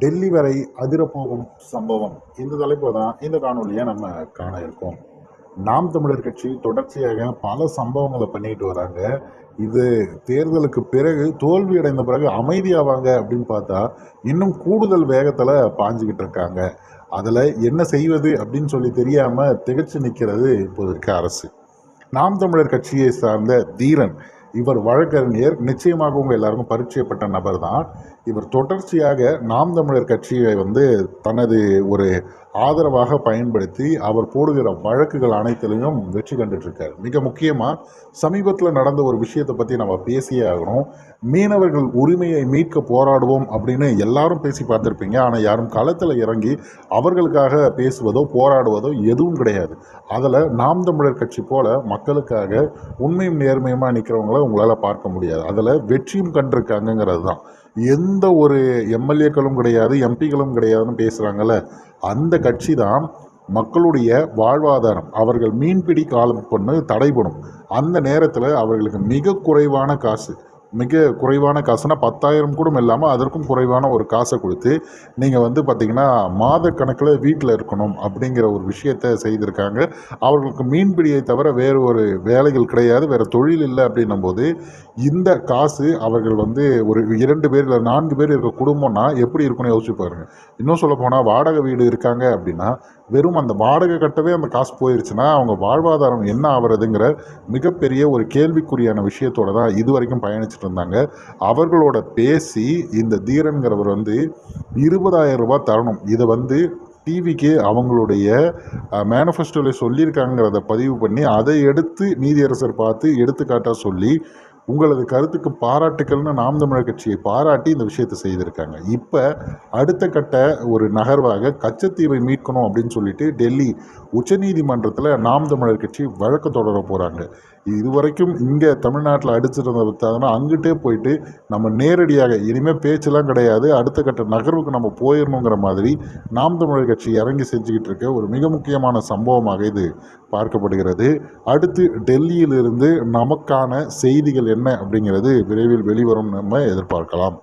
டெல்லி வரை அதிரப்போகும் சம்பவம் இந்த தலைப்பு தான் இந்த காணொலியை நம்ம காண இருக்கோம். நாம் தமிழர் கட்சி தொடர்ச்சியாக பல சம்பவங்களை பண்ணிட்டு வராங்க. இது தேர்தலுக்கு பிறகு தோல்வி அடைந்த பிறகு அமைதியாவாங்க அப்படின்னு பார்த்தா இன்னும் கூடுதல் வேகத்துல பாஞ்சுக்கிட்டு இருக்காங்க. அதுல என்ன செய்வது அப்படின்னு சொல்லி தெரியாம திகைச்சு நிற்கிறது இப்போதைக்கு அரசு. நாம் தமிழர் கட்சியை சார்ந்த தீரன், இவர் வழக்கறிஞர், நிச்சயமாக உங்க எல்லாருக்கும் பரிச்சயப்பட்ட நபர் தான். இவர் தொடர்ச்சியாக நாம் தமிழர் கட்சியை தனது ஒரு ஆதரவாக பயன்படுத்தி அவர் போடுகிற வழக்குகள் அனைத்திலையும் வெற்றி கண்டுட்டு இருக்காரு. மிக முக்கியமா சமீபத்தில் நடந்த ஒரு விஷயத்தை பத்தி நம்ம பேசியே ஆகணும். மீனவர்கள் உரிமையை மீட்க போராடுவோம் அப்படின்னு எல்லாரும் பேசி பார்த்துருப்பீங்க. ஆனால் யாரும் களத்தில் இறங்கி அவர்களுக்காக பேசுவதோ போராடுவதோ எதுவும் கிடையாது. அதில் நாம் தமிழர் கட்சி போல மக்களுக்காக உண்மையும் நேர்மையுமா நிற்கிறவங்கள உங்களால் பார்க்க முடியாது. அதில் வெற்றியும் கண்டிருக்காங்கிறது தான். எந்த ஒரு எம்எல்ஏக்களும் கிடையாது, எம்பிகளும் கிடையாதுன்னு பேசுகிறாங்கல்ல, அந்த கட்சி தான் மக்களுடைய வாழ்வாதாரம், அவர்கள் மீன்பிடி காலம் கொண்டு தடைபடும் அந்த நேரத்தில் அவர்களுக்கு மிக குறைவான காசுனா 10,000 கூட இல்லாமல் அதற்கும் குறைவான ஒரு காசை கொடுத்து நீங்கள் பார்த்தீங்கன்னா மாத கணக்கில் வீட்டில் இருக்கணும் அப்படிங்கிற ஒரு விஷயத்தை செய்திருக்காங்க. அவர்களுக்கு மீன்பிடியை தவிர வேறு ஒரு வேலைகள் கிடையாது, வேறு தொழில் இல்லை. அப்படின்னும் போது இந்த காசு அவர்கள் ஒரு 2 பேர் இல்லை 4 பேர் இருக்க குடும்பம்னா எப்படி இருக்குன்னு யோசிச்சு பாருங்க. இன்னும் சொல்ல போனால் வாடகை வீடு இருக்காங்க அப்படின்னா வெறும் அந்த வாடகை கட்டவே அந்த காசு போயிருச்சுன்னா அவங்க வாழ்வாதாரம் என்ன ஆகுறதுங்கிற மிகப்பெரிய ஒரு கேள்விக்குறியான விஷயத்தோட தான் இது வரைக்கும் பயணிச்சுட்டு இருந்தாங்க. அவர்களோட பேசி இந்த தீரன்கிறவர் 20,000 ரூபாய் தரணும், இதை டிவிக்கு அவங்களுடைய மேனிஃபெஸ்டோவில் சொல்லியிருக்காங்கிறத பதிவு பண்ணி அதை எடுத்து நீதியரசர் பார்த்து எடுத்துக்காட்டாக சொல்லி உங்களது கருத்துக்கு பாராட்டுக்கள்னு நாம் தமிழர் கட்சியை பாராட்டி இந்த விஷயத்தை செய்திருக்காங்க. இப்போ அடுத்த கட்ட ஒரு நகர்வாக கச்சத்தீவை மீட்கணும் அப்படின்னு சொல்லிட்டு டெல்லி உச்சநீதிமன்றத்தில் நாம் தமிழர் கட்சி வழக்கு தொடர போகிறாங்க. இதுவரைக்கும் இங்கே தமிழ்நாட்டில் அடிச்சிருந்த வித்தாங்கன்னா அங்கிட்டே போயிட்டு நம்ம நேரடியாக இனிமேல் பேச்செல்லாம் கிடையாது, அடுத்த கட்ட நகர்வுக்கு நம்ம போயிடணுங்கிற மாதிரி நாம் தமிழர் கட்சி இறங்கி செஞ்சுக்கிட்டு இருக்க ஒரு மிக முக்கியமான சம்பவமாக இது பார்க்கப்படுகிறது. அடுத்து டெல்லியிலிருந்து நமக்கான செய்திகள் என்ன அப்படிங்கிறது விரைவில் வெளிவரும் நம்ம எதிர்பார்க்கலாம்.